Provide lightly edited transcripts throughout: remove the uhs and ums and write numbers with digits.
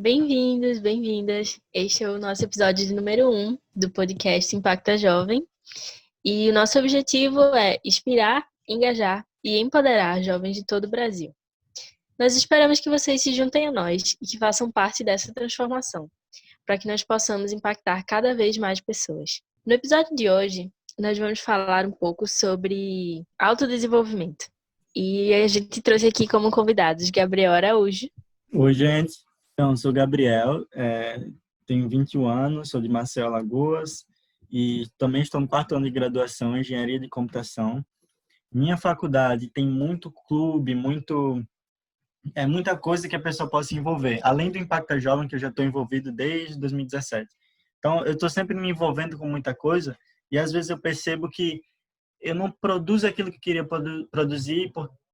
Bem-vindos, bem-vindas. Este é o nosso episódio de número 1 do podcast Impacta Jovem. E o nosso objetivo é inspirar, engajar e empoderar jovens de todo o Brasil. Nós esperamos que vocês se juntem a nós e que façam parte dessa transformação, para que nós possamos impactar cada vez mais pessoas. No episódio de hoje, nós vamos falar um pouco sobre autodesenvolvimento. E a gente trouxe aqui como convidados Gabriel Araújo. Oi, gente. Então, sou Gabriel, tenho 21 anos, sou de Maceió, Alagoas e também estou no 4º ano de graduação em Engenharia de Computação. Minha faculdade tem muito clube, muita coisa que a pessoa pode se envolver, além do Impacta Jovem, que eu já estou envolvido desde 2017. Então, eu estou sempre me envolvendo com muita coisa e às vezes eu percebo que eu não produzo aquilo que queria produzir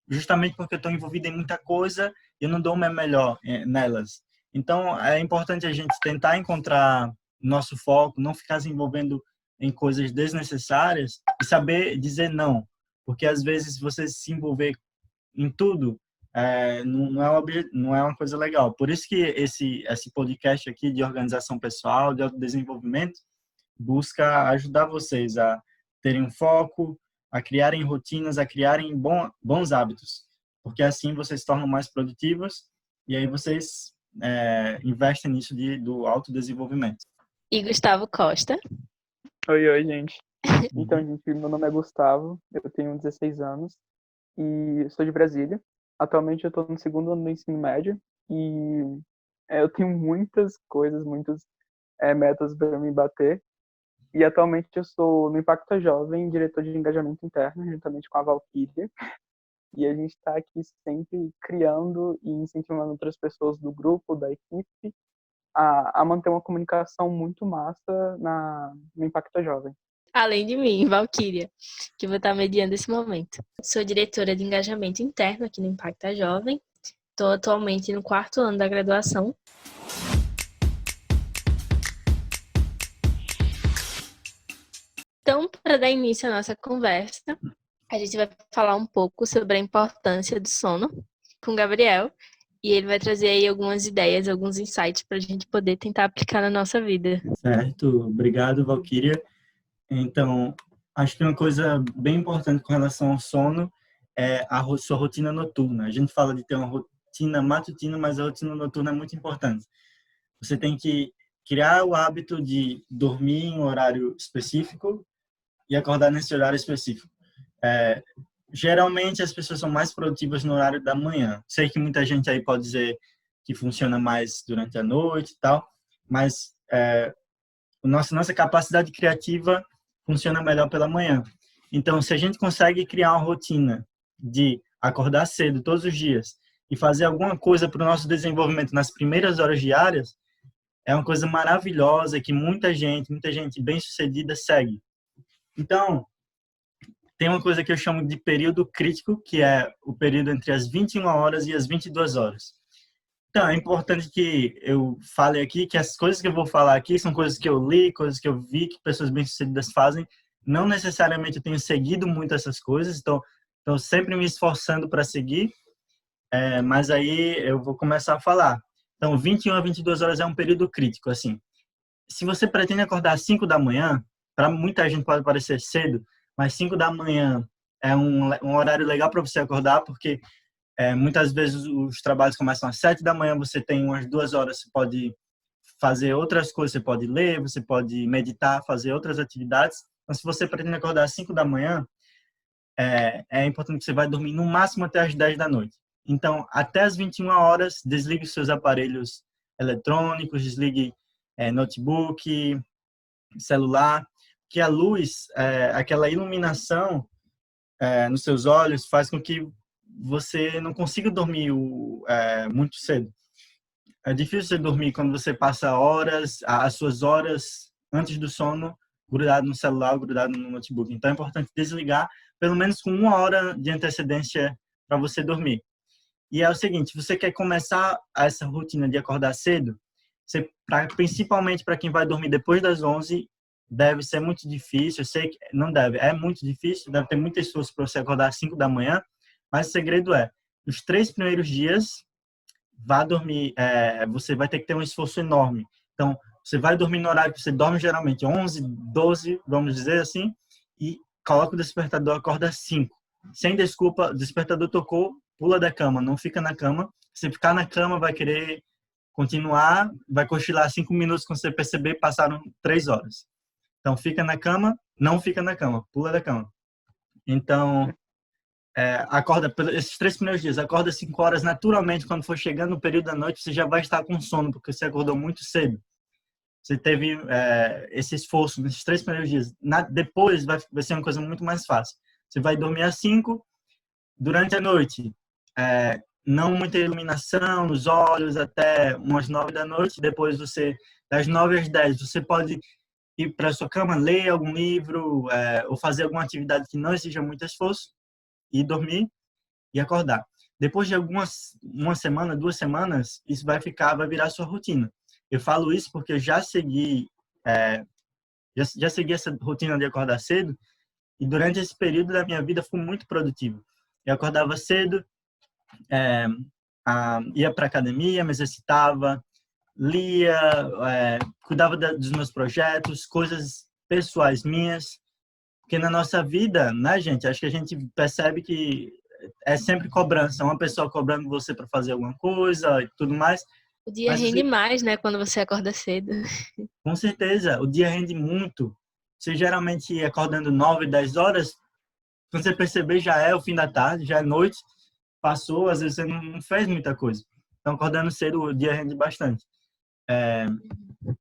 justamente porque eu estou envolvido em muita coisa e eu não dou o meu melhor nelas. Então, é importante a gente tentar encontrar nosso foco, não ficar se envolvendo em coisas desnecessárias e saber dizer não. Porque, às vezes, você se envolver em tudo não é uma coisa legal. Por isso que esse podcast aqui de organização pessoal, de autodesenvolvimento, busca ajudar vocês a terem um foco, a criarem rotinas, a criarem bons hábitos. Porque assim vocês se tornam mais produtivos e aí vocês investem nisso do autodesenvolvimento. E Gustavo Costa. Oi, gente. Então, gente, meu nome é Gustavo, eu tenho 16 anos e sou de Brasília. Atualmente eu estou no 2º ano do ensino médio e eu tenho muitas coisas, muitos metas para me bater. E atualmente eu sou no Impacta Jovem, diretor de engajamento interno, juntamente com a Valquíria. E a gente está aqui sempre criando e incentivando outras pessoas do grupo, da equipe, a manter uma comunicação muito massa no Impacta Jovem. Além de mim, Valquíria, que vou estar mediando esse momento. Sou diretora de engajamento interno aqui no Impacta Jovem. Estou atualmente no 4º ano da graduação. Então, para dar início à nossa conversa, a gente vai falar um pouco sobre a importância do sono com o Gabriel. E ele vai trazer aí algumas ideias, alguns insights para a gente poder tentar aplicar na nossa vida. Certo, obrigado, Valquíria. Então, acho que uma coisa bem importante com relação ao sono é a sua rotina noturna. A gente fala de ter uma rotina matutina, mas a rotina noturna é muito importante. Você tem que criar o hábito de dormir em um horário específico e acordar nesse horário específico. Geralmente as pessoas são mais produtivas no horário da manhã. Sei que muita gente aí pode dizer que funciona mais durante a noite e tal, mas nossa capacidade criativa funciona melhor pela manhã. Então, se a gente consegue criar uma rotina de acordar cedo todos os dias e fazer alguma coisa para o nosso desenvolvimento nas primeiras horas diárias, é uma coisa maravilhosa que muita gente bem-sucedida segue. Então, tem uma coisa que eu chamo de período crítico, que é o período entre as 21 horas e as 22 horas. Então, é importante que eu fale aqui que as coisas que eu vou falar aqui são coisas que eu li, coisas que eu vi que pessoas bem-sucedidas fazem. Não necessariamente eu tenho seguido muito essas coisas, então sempre me esforçando para seguir, mas aí eu vou começar a falar. Então, 21 a 22 horas é um período crítico, assim. Se você pretende acordar às 5 da manhã, para muita gente pode parecer cedo, mas 5 da manhã é um horário legal para você acordar, porque muitas vezes os trabalhos começam às 7 da manhã, você tem umas 2 horas, você pode fazer outras coisas, você pode ler, você pode meditar, fazer outras atividades. Então, se você pretende acordar às 5 da manhã, é importante que você vai dormir no máximo até às 10 da noite. Então, até às 21 horas, desligue os seus aparelhos eletrônicos, desligue notebook, celular, que a luz, aquela iluminação nos seus olhos faz com que você não consiga dormir muito cedo. É difícil você dormir quando você passa as suas horas antes do sono, grudado no celular, grudado no notebook. Então, é importante desligar pelo menos com 1 hora de antecedência para você dormir. E é o seguinte, você quer começar essa rotina de acordar cedo, principalmente para quem vai dormir depois das 11, deve ser muito difícil. Eu sei que não deve, é muito difícil, deve ter muito esforço para você acordar às 5 da manhã, mas o segredo nos 3 primeiros dias, vá dormir, você vai ter que ter um esforço enorme. Então, você vai dormir no horário que você dorme geralmente, 11, 12, vamos dizer assim, e coloca o despertador, acorda às 5. Sem desculpa, o despertador tocou, pula da cama, não fica na cama. Se ficar na cama, vai querer continuar, vai cochilar 5 minutos, quando você perceber, passaram 3 horas. Então, fica na cama, não fica na cama, pula da cama. Então, acorda, esses 3 primeiros dias, acorda 5 horas naturalmente. Quando for chegando no período da noite, você já vai estar com sono, porque você acordou muito cedo. Você teve esse esforço nesses 3 primeiros dias. Depois vai ser uma coisa muito mais fácil. Você vai dormir às 5, durante a noite, não muita iluminação nos olhos até umas 9 da noite. Depois das 9 às 10, você pode ir para a sua cama, ler algum livro, ou fazer alguma atividade que não exija muito esforço, e dormir e acordar. Depois de uma semana, 2 semanas, isso vai virar sua rotina. Eu falo isso porque eu já segui essa rotina de acordar cedo, e durante esse período da minha vida fui muito produtivo. Eu acordava cedo, ia para academia, me exercitava, lia, cuidava dos meus projetos, coisas pessoais minhas, porque na nossa vida, né, gente, acho que a gente percebe que é sempre cobrança, uma pessoa cobrando você para fazer alguma coisa e tudo mais. O dia Mas rende mais, né, quando você acorda cedo. com certeza, o dia rende muito. Você geralmente acordando 9, 10 horas, quando você perceber, já é o fim da tarde, já é noite, passou, às vezes você não fez muita coisa. Então, acordando cedo, o dia rende bastante.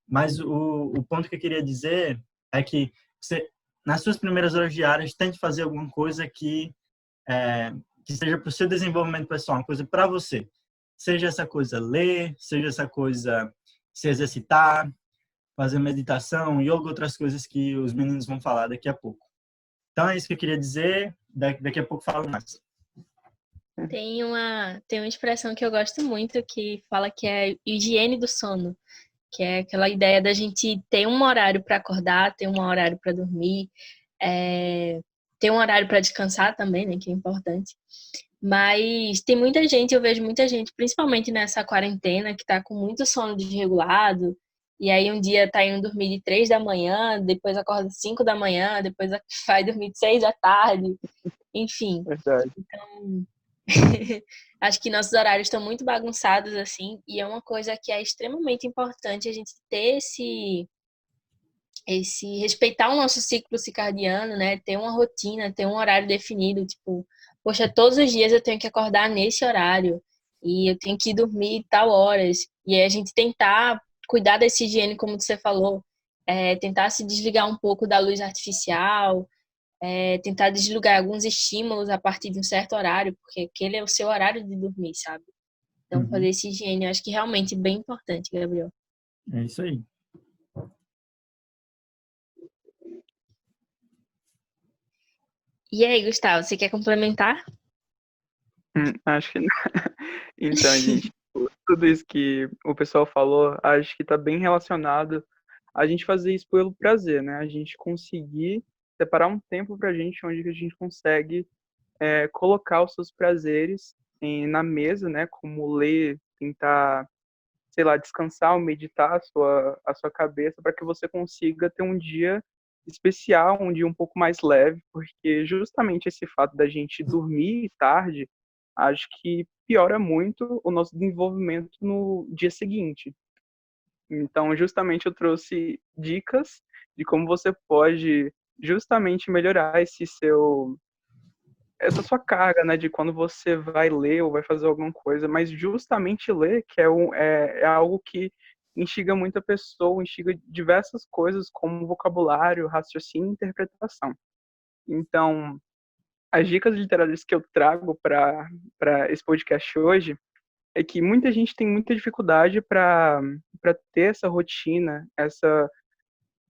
Mas o ponto que eu queria dizer é que você, nas suas primeiras horas diárias, tente fazer alguma coisa que seja para o seu desenvolvimento pessoal, uma coisa para você. Seja essa coisa ler, seja essa coisa se exercitar, fazer meditação, yoga, outras coisas que os meninos vão falar daqui a pouco. Então é isso que eu queria dizer, daqui a pouco falo mais. Tem uma expressão que eu gosto muito que fala que é higiene do sono, que é aquela ideia da gente ter um horário para acordar, ter um horário para dormir, ter um horário para descansar também, né, que é importante. Mas tem muita gente, eu vejo muita gente, principalmente nessa quarentena, que tá com muito sono desregulado, e aí um dia tá indo dormir de 3 da manhã, depois acorda 5 da manhã, depois vai dormir de 6 da tarde, enfim. Verdade. Então, acho que nossos horários estão muito bagunçados, assim, e é uma coisa que é extremamente importante a gente ter esse respeitar o nosso ciclo circadiano, né? Ter uma rotina, ter um horário definido, tipo, poxa, todos os dias eu tenho que acordar nesse horário e eu tenho que dormir tal horas. E aí a gente tentar cuidar dessa higiene, como você falou, tentar se desligar um pouco da luz artificial, tentar desligar alguns estímulos a partir de um certo horário, porque aquele é o seu horário de dormir, sabe? Então, fazer essa higiene, eu acho que realmente é bem importante, Gabriel. É isso aí. E aí, Gustavo, você quer complementar? Acho que não. Então, gente, tudo isso que o pessoal falou, acho que está bem relacionado a gente fazer isso pelo prazer, né? A gente conseguir separar um tempo pra gente onde a gente consegue colocar os seus prazeres na mesa, né? Como ler, tentar, sei lá, descansar ou meditar a sua cabeça para que você consiga ter um dia especial, um dia um pouco mais leve, porque justamente esse fato da gente dormir tarde, acho que piora muito o nosso desenvolvimento no dia seguinte. Então, justamente eu trouxe dicas de como você pode justamente melhorar essa sua carga, né, de quando você vai ler ou vai fazer alguma coisa, mas justamente ler, que é algo que instiga muita pessoa, instiga diversas coisas, como vocabulário, raciocínio e interpretação. Então, as dicas literárias que eu trago para esse podcast hoje é que muita gente tem muita dificuldade para ter essa rotina,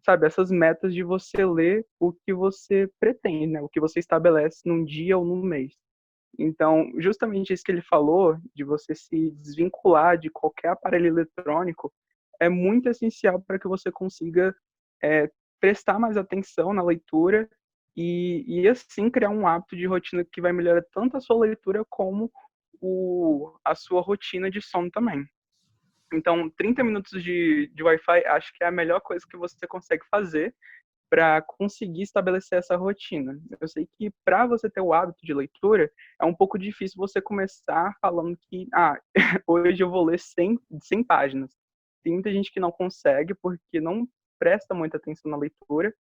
sabe, essas metas de você ler o que você pretende, né? O que você estabelece num dia ou num mês. Então, justamente isso que ele falou, de você se desvincular de qualquer aparelho eletrônico, é muito essencial para que você consiga prestar mais atenção na leitura e assim criar um hábito de rotina que vai melhorar tanto a sua leitura como a sua rotina de sono também. Então, 30 minutos de Wi-Fi acho que é a melhor coisa que você consegue fazer para conseguir estabelecer essa rotina. Eu sei que para você ter o hábito de leitura, é um pouco difícil você começar falando que hoje eu vou ler 100 páginas. Tem muita gente que não consegue porque não presta muita atenção na leitura,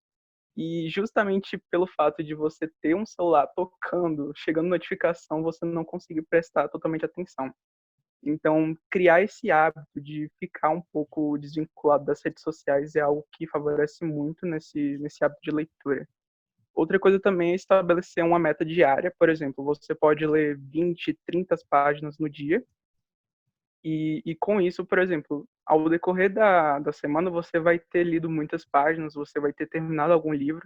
e justamente pelo fato de você ter um celular tocando, chegando notificação, você não conseguir prestar totalmente atenção. Então, criar esse hábito de ficar um pouco desvinculado das redes sociais é algo que favorece muito nesse hábito de leitura. Outra coisa também é estabelecer uma meta diária. Por exemplo, você pode ler 20, 30 páginas no dia. E com isso, por exemplo, ao decorrer da semana, você vai ter lido muitas páginas, você vai ter terminado algum livro.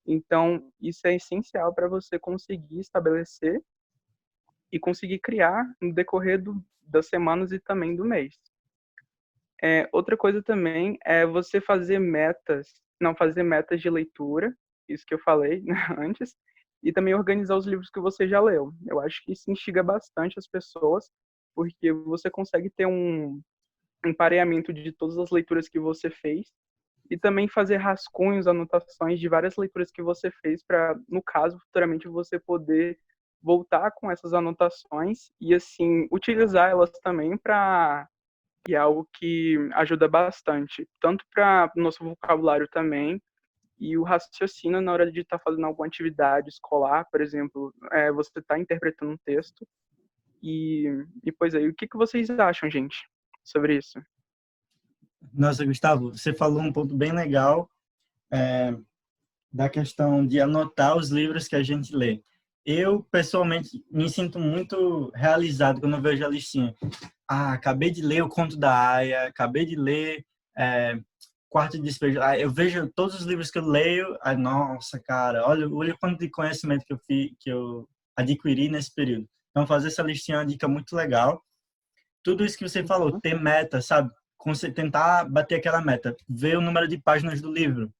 Então, isso é essencial para você conseguir estabelecer e conseguir criar no decorrer das semanas e também do mês. Outra coisa também é você fazer metas de leitura, isso que eu falei, né, antes, e também organizar os livros que você já leu. Eu acho que isso instiga bastante as pessoas, porque você consegue ter um pareamento de todas as leituras que você fez e também fazer rascunhos, anotações de várias leituras que você fez para, no caso, futuramente você poder voltar com essas anotações e, assim, utilizar elas também para... E é algo que ajuda bastante, tanto para o nosso vocabulário também, e o raciocínio na hora de estar fazendo alguma atividade escolar, por exemplo, você está interpretando um texto. E pois aí, o que vocês acham, gente, sobre isso? Nossa, Gustavo, você falou um ponto bem legal da questão de anotar os livros que a gente lê. Eu, pessoalmente, me sinto muito realizado quando eu vejo a listinha. Acabei de ler O Conto da Aia, acabei de ler Quarto de Despejo. Eu vejo todos os livros que eu leio, nossa, cara, olha o quanto de conhecimento que eu adquiri nesse período. Então, fazer essa listinha é uma dica muito legal. Tudo isso que você falou, ter meta, sabe? Tentar bater aquela meta, ver o número de páginas do livro,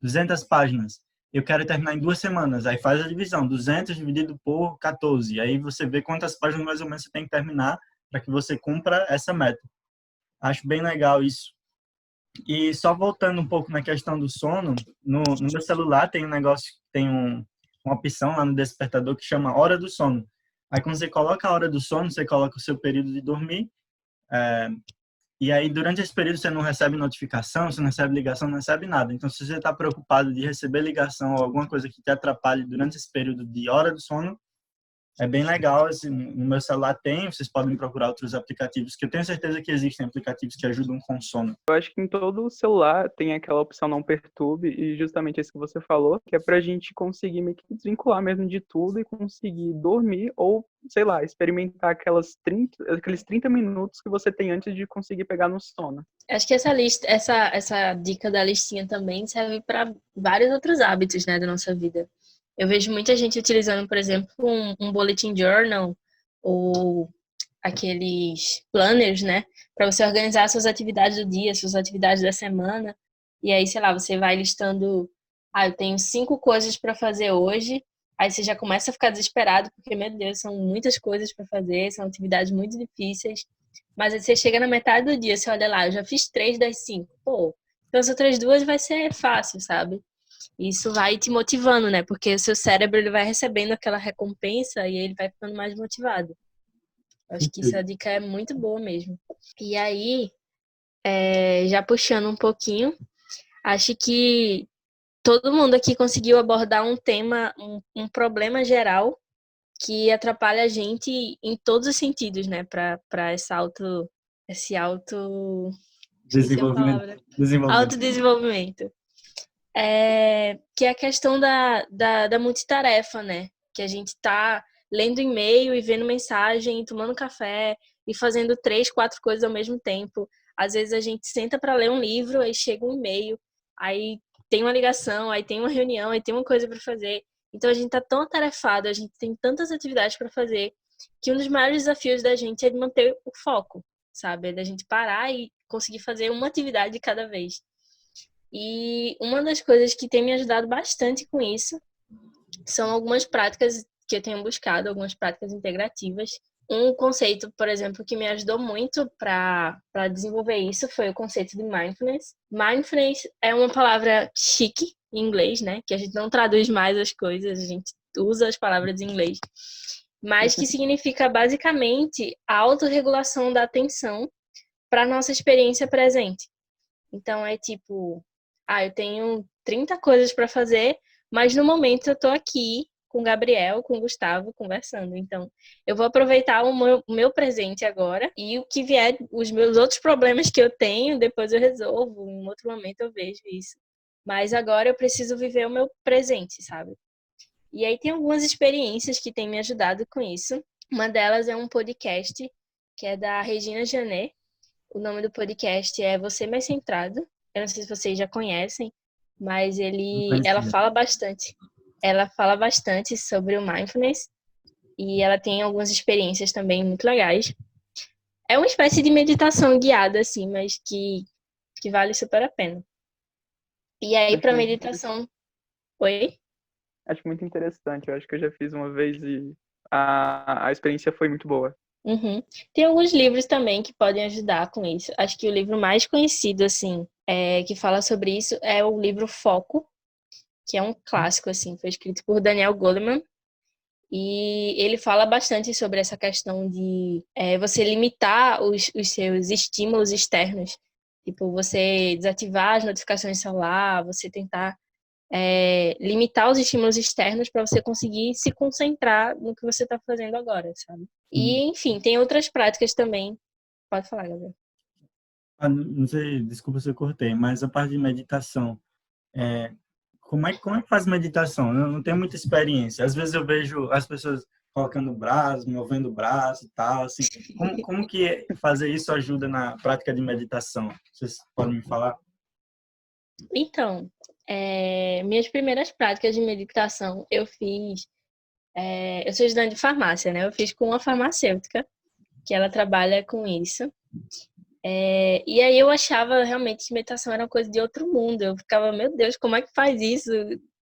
200 páginas. Eu quero terminar em 2 semanas. Aí faz a divisão, 200 dividido por 14. Aí você vê quantas páginas mais ou menos você tem que terminar para que você cumpra essa meta. Acho bem legal isso. E só voltando um pouco na questão do sono, no meu celular tem um negócio, tem uma opção lá no despertador que chama Hora do Sono. Aí quando você coloca a hora do sono, você coloca o seu período de dormir, e aí durante esse período você não recebe notificação, você não recebe ligação, não recebe nada. Então se você está preocupado de receber ligação ou alguma coisa que te atrapalhe durante esse período de hora do sono, é bem legal. Assim, no meu celular tem, vocês podem procurar outros aplicativos, que eu tenho certeza que existem aplicativos que ajudam com sono. Eu acho que em todo celular tem aquela opção não perturbe, e justamente isso que você falou, que é pra gente conseguir meio que desvincular mesmo de tudo e conseguir dormir ou, sei lá, experimentar aqueles 30 minutos que você tem antes de conseguir pegar no sono. Acho que essa dica da listinha também serve para vários outros hábitos, né, da nossa vida. Eu vejo muita gente utilizando, por exemplo, um bulletin journal ou aqueles planners, né, para você organizar suas atividades do dia, suas atividades da semana. E aí, sei lá, você vai listando, eu tenho 5 coisas para fazer hoje. Aí você já começa a ficar desesperado, porque, meu Deus, são muitas coisas para fazer, são atividades muito difíceis. Mas aí você chega na metade do dia, você olha lá, eu já fiz 3 das 5. Pô, então as outras 2 vai ser fácil, sabe? Isso vai te motivando, né? Porque o seu cérebro ele vai recebendo aquela recompensa e ele vai ficando mais motivado. Acho que essa dica é muito boa mesmo. E aí, já puxando um pouquinho, acho que todo mundo aqui conseguiu abordar um tema, um problema geral que atrapalha a gente em todos os sentidos, né? Para esse esqueci a palavra. Autodesenvolvimento. Que é a questão da multitarefa, né? Que a gente tá lendo e-mail e vendo mensagem, e tomando café e fazendo 3, 4 coisas ao mesmo tempo. Às vezes a gente senta para ler um livro, aí chega um e-mail, aí tem uma ligação, aí tem uma reunião, aí tem uma coisa para fazer. Então a gente tá tão atarefado, a gente tem tantas atividades para fazer, que um dos maiores desafios da gente é de manter o foco, sabe? É da gente parar e conseguir fazer uma atividade de cada vez. E uma das coisas que tem me ajudado bastante com isso são algumas práticas que eu tenho buscado, algumas práticas integrativas, Um conceito, por exemplo, que me ajudou muito para desenvolver isso foi o conceito de mindfulness. Mindfulness é uma palavra chique em inglês, né? Que a gente não traduz mais as coisas, a gente usa as palavras em inglês. Mas que significa basicamente a autorregulação da atenção para a nossa experiência presente. Então é tipo, eu tenho 30 coisas para fazer, mas no momento eu tô aqui com o Gabriel, com o Gustavo, conversando. Então, eu vou aproveitar o meu presente agora e o que vier, os meus outros problemas que eu tenho, depois eu resolvo. Em outro momento eu vejo isso. Mas agora eu preciso viver o meu presente, sabe? E aí tem algumas experiências que têm me ajudado com isso. Uma delas é um podcast que é da Regina Janet. O nome do podcast é Você Mais Centrado. Eu não sei se vocês já conhecem, mas Não ela conhecia. fala bastante. Ela fala bastante sobre o mindfulness e ela tem algumas experiências também muito legais. É uma espécie de meditação guiada, assim, mas que vale super a pena. E aí, Acho para muito, meditação. Oi? acho muito interessante. Eu acho que eu já fiz uma vez e a experiência foi muito boa. Uhum. Tem alguns livros também que podem ajudar com isso. Acho que o livro mais conhecido, assim, que fala sobre isso é o livro Foco, que é um clássico, assim, foi escrito por Daniel Goleman. E ele fala bastante sobre essa questão de você limitar os seus estímulos externos. Tipo, você desativar as notificações do celular, você tentar limitar os estímulos externos para você conseguir se concentrar no que você está fazendo agora, sabe? Hum. E, enfim, tem outras práticas também. Pode falar, Gabriel. Não sei, desculpa se eu cortei, mas a parte de meditação, é, como é que faz meditação? Eu não tenho muita experiência. Às vezes eu vejo as pessoas colocando o braço, movendo o braço e tal, assim. Como que fazer isso ajuda na prática de meditação? Vocês podem me falar? Então, minhas primeiras práticas de meditação eu fiz. Eu sou estudante de farmácia, né? Eu fiz com uma farmacêutica, que ela trabalha com isso. E aí eu achava realmente que meditação era uma coisa de outro mundo. Eu ficava, meu Deus, como é que faz isso?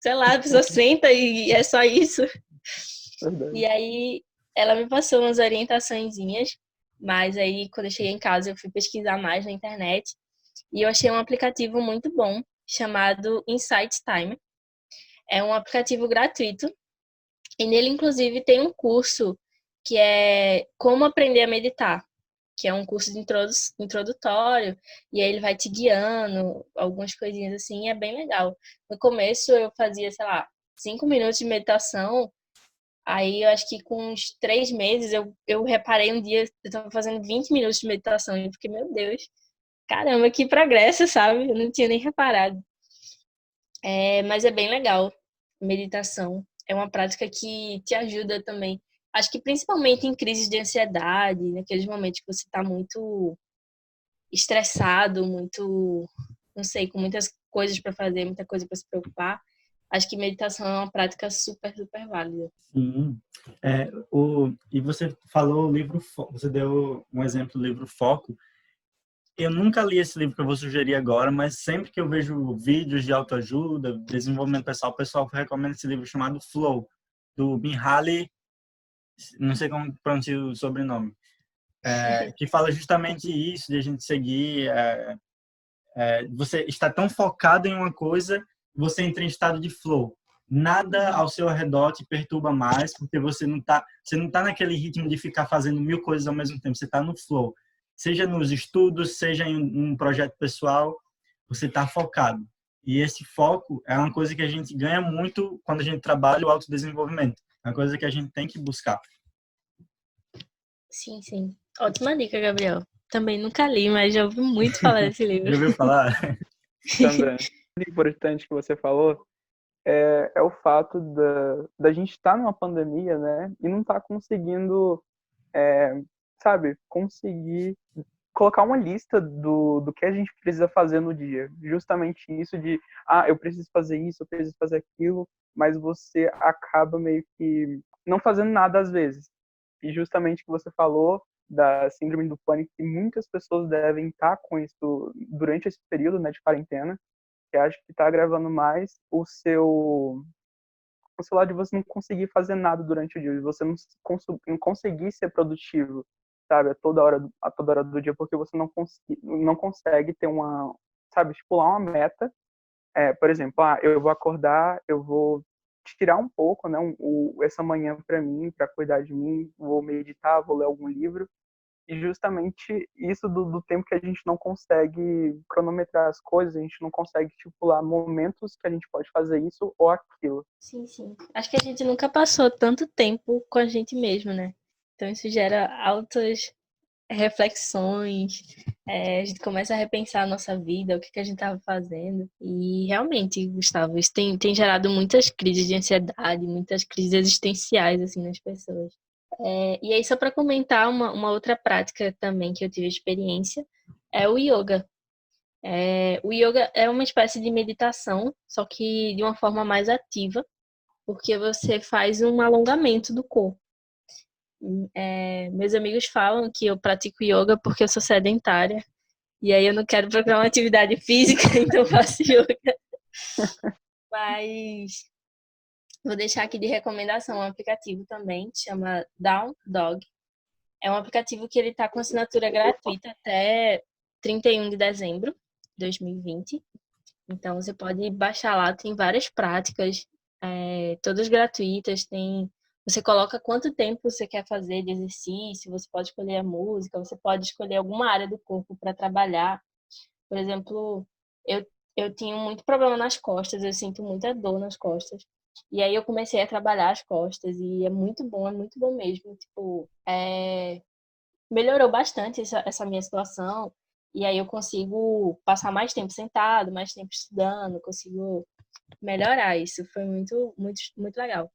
Sei lá, a pessoa senta e é só isso. E Verdade. aí ela me passou umas orientaçõezinhas, mas aí quando eu cheguei em casa eu fui pesquisar mais na internet e eu achei um aplicativo muito bom chamado Insight Time. É um aplicativo gratuito e nele inclusive tem um curso que é Como Aprender a Meditar, que é um curso de introdutório, e aí ele vai te guiando, algumas coisinhas assim, é bem legal. No começo eu fazia, sei lá, 5 minutos de meditação, aí eu acho que com uns 3 meses eu reparei um dia, eu tava fazendo 20 minutos de meditação, e eu fiquei, meu Deus, caramba, que progresso, sabe? Eu não tinha nem reparado. Mas é bem legal, meditação. É uma prática que te ajuda também. Acho que principalmente em crises de ansiedade, naqueles momentos que você está muito estressado, muito, não sei, com muitas coisas para fazer, muita coisa para se preocupar. Acho que meditação é uma prática super, super válida. Sim. E você falou o livro, você deu um exemplo do livro Foco. Eu nunca li esse livro que eu vou sugerir agora, mas sempre que eu vejo vídeos de autoajuda, desenvolvimento pessoal, o pessoal recomenda esse livro chamado Flow, do Mihaly, não sei como pronuncia o sobrenome, que fala justamente isso, de a gente seguir, você está tão focado em uma coisa, você entra em estado de flow. Nada ao seu redor te perturba mais, porque você não tá naquele ritmo de ficar fazendo 1000 coisas ao mesmo tempo, você está no flow. Seja nos estudos, seja em um projeto pessoal, você está focado. E esse foco é uma coisa que a gente ganha muito quando a gente trabalha o autodesenvolvimento. É uma coisa que a gente tem que buscar. Sim, sim. Ótima dica, Gabriel. Também nunca li, mas já ouvi muito falar desse livro. Já ouviu falar? Também. O importante que você falou é o fato da gente estar numa pandemia, né? E não estar conseguindo, sabe, conseguir colocar uma lista do que a gente precisa fazer no dia. Justamente isso de, eu preciso fazer isso, eu preciso fazer aquilo, mas você acaba meio que não fazendo nada às vezes. E justamente o que você falou da síndrome do pânico, que muitas pessoas devem estar com isso durante esse período, né, de quarentena, que acho que está agravando mais o celular de você não conseguir fazer nada durante o dia, de você não conseguir ser produtivo, sabe, a toda hora do dia, porque você não consegue ter sabe, estipular uma meta. Por exemplo, eu vou acordar, eu vou tirar um pouco, né, essa manhã para mim, para cuidar de mim, vou meditar, vou ler algum livro, e justamente isso do tempo que a gente não consegue cronometrar as coisas, a gente não consegue estipular momentos que a gente pode fazer isso ou aquilo. Sim, sim. Acho que a gente nunca passou tanto tempo com a gente mesmo, né? Então isso gera altas reflexões, a gente começa a repensar a nossa vida, o que a gente estava fazendo. E realmente, Gustavo, isso tem gerado muitas crises de ansiedade, muitas crises existenciais assim nas pessoas. E aí, só para comentar uma outra prática também que eu tive experiência, é o yoga. O yoga é uma espécie de meditação, só que de uma forma mais ativa, porque você faz um alongamento do corpo. Meus amigos falam que eu pratico yoga porque eu sou sedentária, e aí eu não quero procurar uma atividade física, então eu faço yoga. Mas vou deixar aqui de recomendação um aplicativo também, que chama Down Dog. É um aplicativo que ele está com assinatura gratuita até 31 de dezembro de 2020. Então você pode baixar lá, tem várias práticas, todas gratuitas. Você coloca quanto tempo você quer fazer de exercício, você pode escolher a música, você pode escolher alguma área do corpo para trabalhar. Por exemplo, eu tinha muito problema nas costas, eu sinto muita dor nas costas. E aí eu comecei a trabalhar as costas e é muito bom mesmo. Tipo, melhorou bastante essa minha situação. E aí eu consigo passar mais tempo sentado, mais tempo estudando, consigo melhorar isso. Foi muito legal.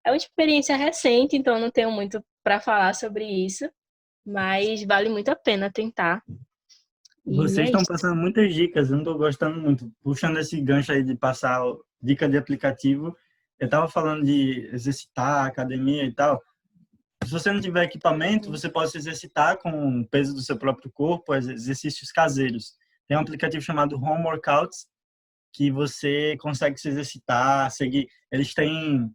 É uma experiência recente, então eu não tenho muito para falar sobre isso, mas vale muito a pena tentar. E Vocês é estão isso. passando muitas dicas, eu não estou gostando muito. Puxando esse gancho aí de passar dica de aplicativo, eu estava falando de exercitar, academia e tal. Se você não tiver equipamento, você pode se exercitar com o peso do seu próprio corpo, exercícios caseiros. Tem um aplicativo chamado Home Workouts, que você consegue se exercitar, seguir. Eles têm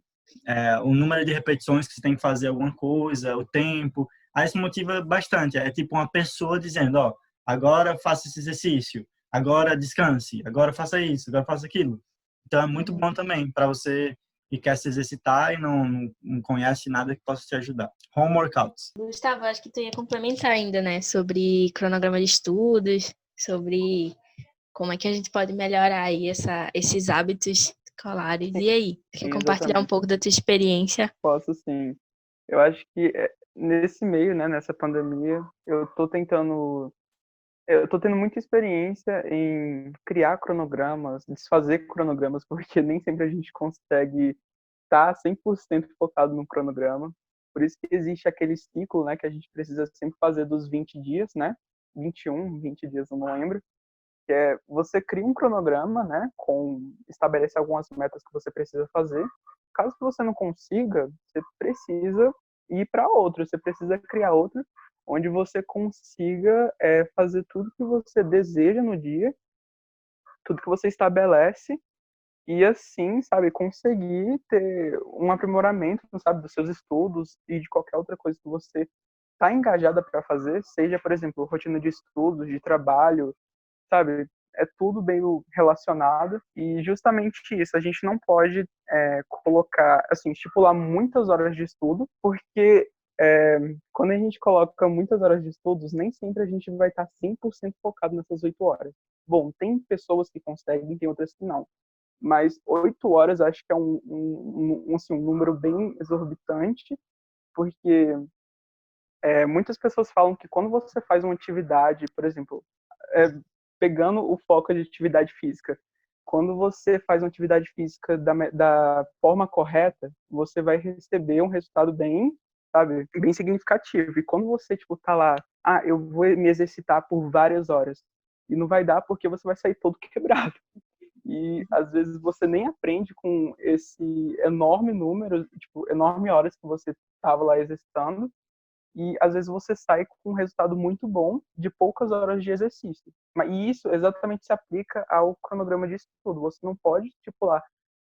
o número de repetições que você tem que fazer alguma coisa, o tempo. Aí isso motiva bastante. É tipo uma pessoa dizendo, ó, agora faça esse exercício, agora descanse, agora faça isso, agora faça aquilo. Então é muito bom também para você que quer se exercitar e não conhece nada que possa te ajudar. Home workouts. Gustavo, acho que tu ia complementar ainda, né? Sobre cronograma de estudos, sobre como é que a gente pode melhorar aí esses hábitos escolares. Sim, E aí, quer compartilhar um exatamente. pouco da tua experiência? Posso sim. Eu acho que nesse meio, né, nessa pandemia, eu tô tendo muita experiência em criar cronogramas, desfazer cronogramas, porque nem sempre a gente consegue estar 100% focado no cronograma. Por isso que existe aquele ciclo, né, que a gente precisa sempre fazer dos 20 dias, né? 21, 20 dias, eu não lembro. Que é, você cria um cronograma, né, estabelece algumas metas que você precisa fazer. Caso você não consiga, você precisa ir para outro, você precisa criar outro, onde você consiga fazer tudo que você deseja no dia, tudo que você estabelece, e assim, sabe, conseguir ter um aprimoramento, sabe, dos seus estudos e de qualquer outra coisa que você está engajada para fazer, seja, por exemplo, rotina de estudos, de trabalho, sabe? É tudo meio relacionado e justamente isso, a gente não pode colocar, assim, estipular muitas horas de estudo, porque quando a gente coloca muitas horas de estudos, nem sempre a gente vai estar 100% focado nessas 8 horas. Bom, tem pessoas que conseguem, tem outras que não. Mas 8 horas acho que é assim, um número bem exorbitante, porque muitas pessoas falam que quando você faz uma atividade, por exemplo, é, pegando o foco de atividade física, quando você faz uma atividade física da forma correta, você vai receber um resultado bem, sabe, bem significativo. E quando você, tipo, tá lá, eu vou me exercitar por várias horas, e não vai dar porque você vai sair todo quebrado. E às vezes você nem aprende com esse enorme número, tipo, enorme horas que você estava lá exercitando, e às vezes você sai com um resultado muito bom de poucas horas de exercício. E isso exatamente se aplica ao cronograma de estudo. Você não pode estipular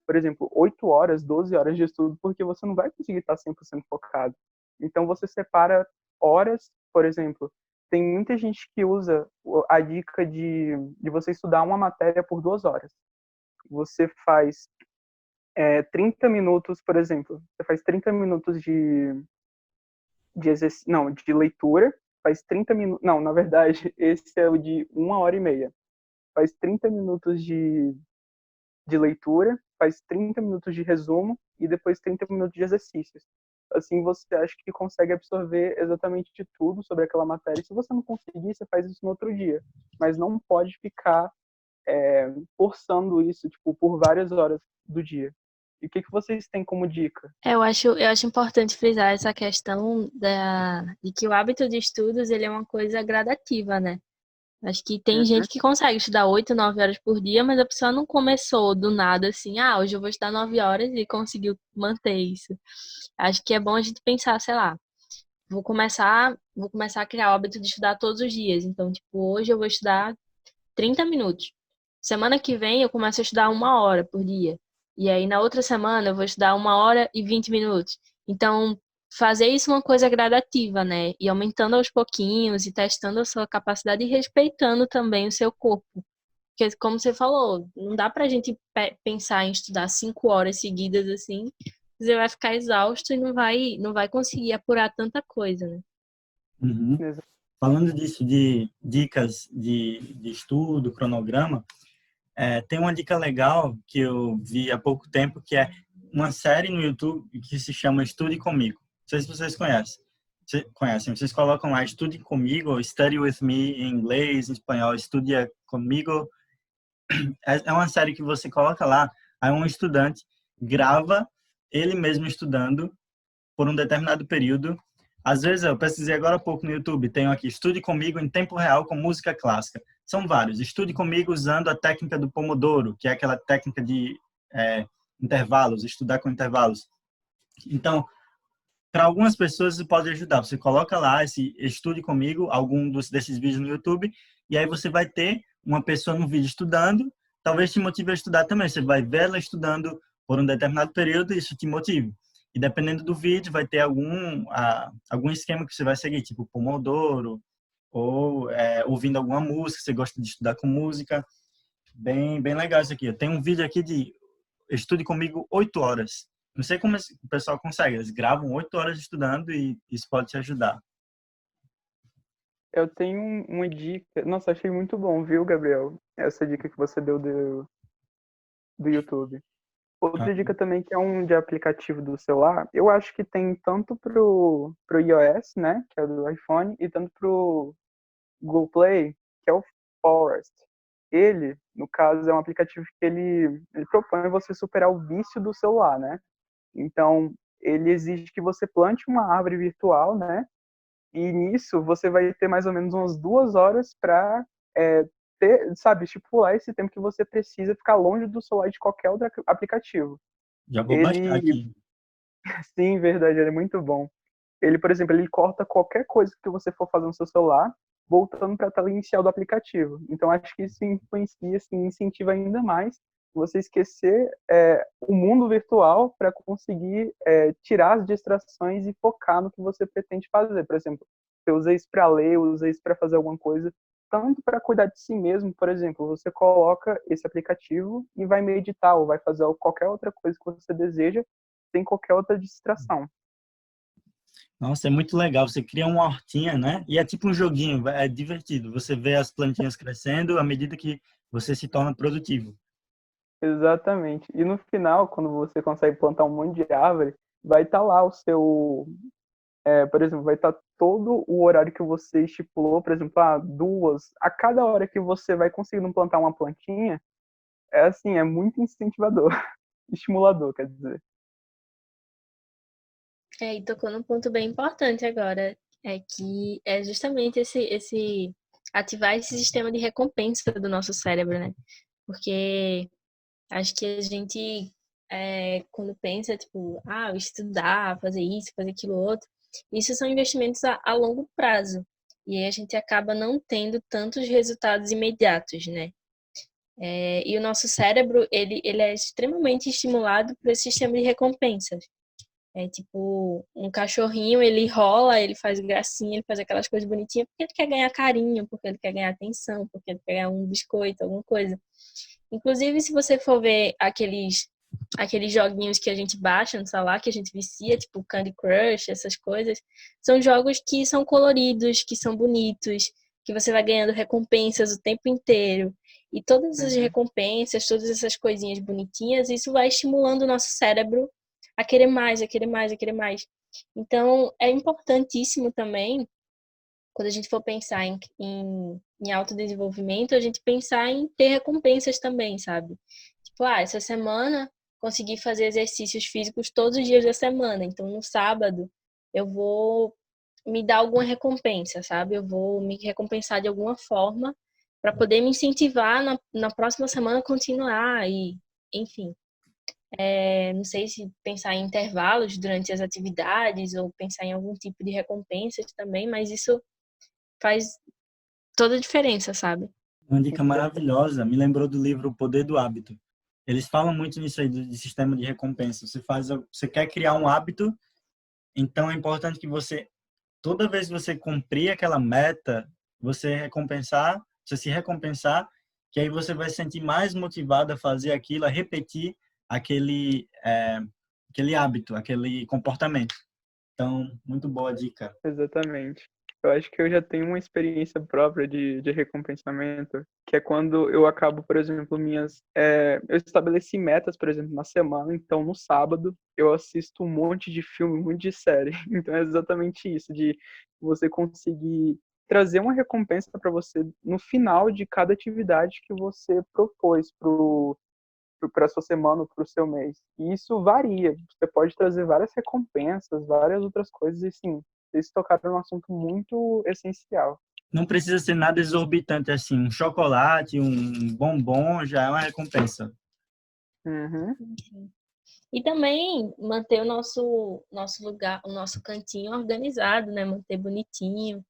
por exemplo, 8 horas, 12 horas de estudo, porque você não vai conseguir estar 100% focado. Então, você separa horas, por exemplo, tem muita gente que usa a dica de você estudar uma matéria por 2 horas. Você faz 30 minutos, por exemplo, você faz 30 minutos de leitura, faz 30 minutos, não, na verdade, esse é o de 1 hora e meia. Faz 30 minutos de leitura, faz 30 minutos de resumo e depois 30 minutos de exercícios. Assim você acha que consegue absorver exatamente de tudo sobre aquela matéria. Se você não conseguir, você faz isso no outro dia. Mas não pode ficar forçando isso tipo, por várias horas do dia. E o que vocês têm como dica? Eu acho importante frisar essa questão de que o hábito de estudos ele é uma coisa gradativa, né? Acho que tem Uhum. gente que consegue estudar 8, 9 horas por dia, mas a pessoa não começou do nada assim, hoje eu vou estudar 9 horas e conseguiu manter isso. Acho que é bom a gente pensar, sei lá, vou começar a criar o hábito de estudar todos os dias. Então, tipo, hoje eu vou estudar 30 minutos. Semana que vem eu começo a estudar 1 hora por dia. E aí na outra semana eu vou estudar 1 hora e 20 minutos. Então, fazer isso uma coisa gradativa, né? E aumentando aos pouquinhos e testando a sua capacidade e respeitando também o seu corpo. Porque, como você falou, não dá pra gente pensar em estudar 5 horas seguidas assim. Você vai ficar exausto e não vai conseguir apurar tanta coisa, né? Uhum. Exato. Falando disso, de dicas de estudo, cronograma, tem uma dica legal que eu vi há pouco tempo, que é uma série no YouTube que se chama Estude Comigo. Não sei se vocês conhecem. Conhecem? Vocês colocam lá Estude Comigo, ou Study With Me em inglês, em espanhol, Estudia Comigo. É uma série que você coloca lá, aí um estudante grava ele mesmo estudando por um determinado período. Às vezes, eu pesquisei agora há pouco no YouTube, tenho aqui, estude comigo em tempo real com música clássica. São vários. Estude comigo usando a técnica do Pomodoro, que é aquela técnica de intervalos, estudar com intervalos. Então, para algumas pessoas isso pode ajudar. Você coloca lá esse estude comigo, desses vídeos no YouTube, e aí você vai ter uma pessoa no vídeo estudando, talvez te motive a estudar também. Você vai ver ela estudando por um determinado período e isso te motive. E dependendo do vídeo, vai ter algum esquema que você vai seguir, tipo Pomodoro, ou ouvindo alguma música, você gosta de estudar com música. Bem, bem legal isso aqui. Eu tenho um vídeo aqui de estude comigo 8 horas. Não sei como o pessoal consegue. Eles gravam 8 horas estudando e isso pode te ajudar. Eu tenho uma dica. Nossa, achei muito bom, viu, Gabriel? Essa dica que você deu do YouTube. Ah, Outra dica também que é um de aplicativo do celular, eu acho que tem tanto pro iOS, né, que é do iPhone, e tanto pro Google Play, que é o Forest. Ele, no caso, é um aplicativo que ele propõe você superar o vício do celular, né? Então, ele exige que você plante uma árvore virtual, né? E nisso você vai ter mais ou menos umas 2 horas para sabe, estipular esse tempo que você precisa ficar longe do celular e de qualquer outro aplicativo. já vou baixar Ele, aqui. sim, verdade, ele é muito bom. Ele, por exemplo, ele corta qualquer coisa que você for fazer no seu celular, voltando para a tela inicial do aplicativo. Então, acho que isso influencia, assim, incentiva ainda mais você esquecer o mundo virtual para conseguir tirar as distrações e focar no que você pretende fazer. Por exemplo, você usa isso para ler, usa isso para fazer alguma coisa, tanto para cuidar de si mesmo, por exemplo, você coloca esse aplicativo e vai meditar ou vai fazer qualquer outra coisa que você deseja, sem qualquer outra distração. Nossa, é muito legal. Você cria uma hortinha, né? E é tipo um joguinho, é divertido. Você vê as plantinhas crescendo à medida que você se torna produtivo. Exatamente. E no final, quando você consegue plantar um monte de árvore, vai estar lá o seu, por exemplo, vai estar todo o horário que você estipulou, por exemplo, 2. A cada hora que você vai conseguindo plantar uma plantinha, é assim, é muito incentivador, estimulador, quer dizer. E tocou num ponto bem importante agora, é que é justamente esse ativar esse sistema de recompensa do nosso cérebro, né? Porque acho que a gente, quando pensa, tipo, estudar, fazer isso, fazer aquilo outro, isso são investimentos a longo prazo. E aí a gente acaba não tendo tantos resultados imediatos, né? E o nosso cérebro, ele é extremamente estimulado por esse sistema de recompensas. É tipo, um cachorrinho, ele rola, ele faz gracinha, ele faz aquelas coisas bonitinhas porque ele quer ganhar carinho, porque ele quer ganhar atenção, porque ele quer ganhar um biscoito, alguma coisa. Inclusive, se você for ver aqueles joguinhos que a gente baixa no celular, que a gente vicia, tipo Candy Crush, essas coisas, são jogos que são coloridos, que são bonitos, que você vai ganhando recompensas o tempo inteiro. E todas as Uhum. recompensas, todas essas coisinhas bonitinhas, isso vai estimulando o nosso cérebro a querer mais, a querer mais, a querer mais. Então, é importantíssimo também, quando a gente for pensar em autodesenvolvimento, a gente pensar em ter recompensas também, sabe? Tipo, essa semana consegui fazer exercícios físicos todos os dias da semana, então no sábado eu vou me dar alguma recompensa, sabe? Eu vou me recompensar de alguma forma para poder me incentivar na próxima semana a continuar e, enfim. Não sei se pensar em intervalos durante as atividades ou pensar em algum tipo de recompensas também, mas isso faz toda a diferença, sabe? Uma dica maravilhosa, me lembrou do livro O Poder do Hábito. Eles falam muito nisso aí, de sistema de recompensa. Você quer criar um hábito, então é importante que você, toda vez que você cumprir aquela meta, você se recompensar, que aí você vai se sentir mais motivado a fazer aquilo, a repetir aquele, aquele hábito, aquele comportamento. Então, muito boa dica. Exatamente. Eu acho que eu já tenho uma experiência própria de recompensamento, que é quando eu acabo, por exemplo, eu estabeleci metas, por exemplo, na semana, então no sábado eu assisto um monte de filme, um monte de série. Então é exatamente isso, de você conseguir trazer uma recompensa para você no final de cada atividade que você propôs para a sua semana ou para o seu mês. E isso varia. Você pode trazer várias recompensas, várias outras coisas, e sim, vocês tocaram num assunto muito essencial. Não precisa ser nada exorbitante assim. Um chocolate, um bombom já é uma recompensa. Uhum. E também manter o nosso lugar, o nosso cantinho organizado, né? Manter bonitinho.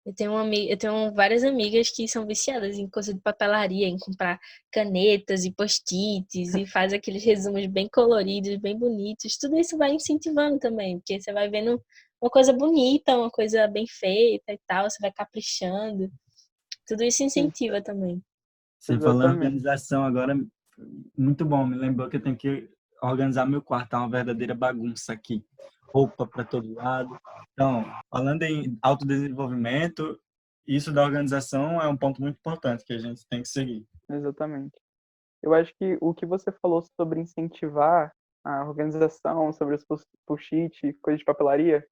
Eu tenho várias amigas que são viciadas em coisa de papelaria, em comprar canetas e post-its e faz aqueles resumos bem coloridos, bem bonitos. Tudo isso vai incentivando também, porque você vai vendo uma coisa bonita, uma coisa bem feita e tal, você vai caprichando. Tudo isso Sim, incentiva também. Você falou em exatamente. organização agora, muito bom. Me lembrou que eu tenho que organizar meu quarto, é uma verdadeira bagunça aqui. Roupa para todo lado. Então, falando em autodesenvolvimento, isso da organização é um ponto muito importante que a gente tem que seguir. Exatamente. Eu acho que o que você falou sobre incentivar a organização, sobre os post-it, coisa de papelaria,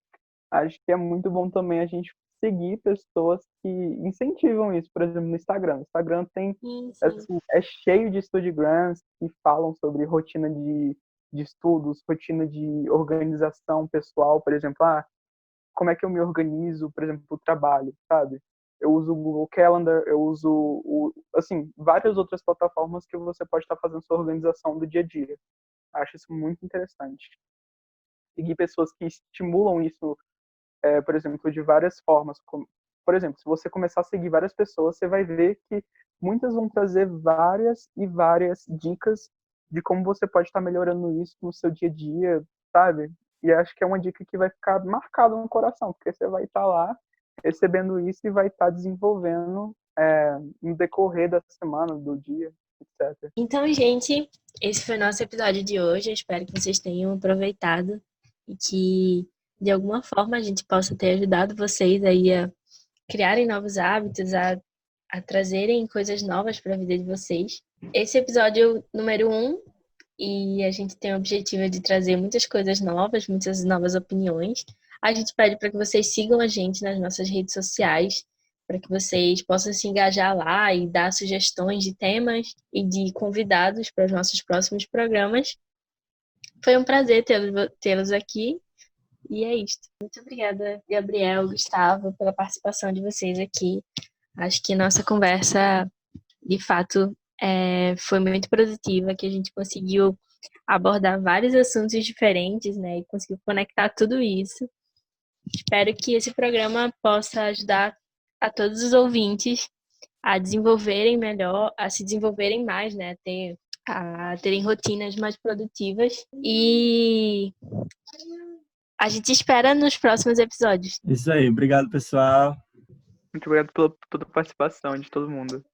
acho que é muito bom também a gente seguir pessoas que incentivam isso. Por exemplo, no Instagram. O Instagram tem, Sim, sim. assim, é cheio de studygrams que falam sobre rotina de estudos, rotina de organização pessoal. Por exemplo, como é que eu me organizo, por exemplo, o trabalho, sabe? Eu uso o Google Calendar, eu uso, assim, várias outras plataformas que você pode estar fazendo sua organização do dia a dia. Acho isso muito interessante. Seguir pessoas que estimulam isso, por exemplo, de várias formas. Por exemplo, se você começar a seguir várias pessoas, você vai ver que muitas vão trazer várias e várias dicas de como você pode estar melhorando isso no seu dia a dia, sabe? E acho que é uma dica que vai ficar marcada no coração, porque você vai estar lá recebendo isso e vai estar desenvolvendo no decorrer da semana, do dia, etc. Então, gente, esse foi o nosso episódio de hoje. Eu espero que vocês tenham aproveitado e que, de alguma forma, a gente possa ter ajudado vocês aí a criarem novos hábitos, a trazerem coisas novas para a vida de vocês. Esse episódio número 1, e a gente tem o objetivo de trazer muitas coisas novas, muitas novas opiniões. A gente pede para que vocês sigam a gente nas nossas redes sociais, para que vocês possam se engajar lá e dar sugestões de temas e de convidados para os nossos próximos programas. Foi um prazer tê-los aqui. E é isto. Muito obrigada, Gabriel, Gustavo, pela participação de vocês aqui. Acho que nossa conversa, de fato, foi muito produtiva, que a gente conseguiu abordar vários assuntos diferentes, né? E conseguiu conectar tudo isso. Espero que esse programa possa ajudar a todos os ouvintes a desenvolverem melhor, a se desenvolverem mais, né? A terem rotinas mais produtivas. E a gente espera nos próximos episódios. Isso aí, obrigado, pessoal. Muito obrigado pela toda a participação de todo mundo.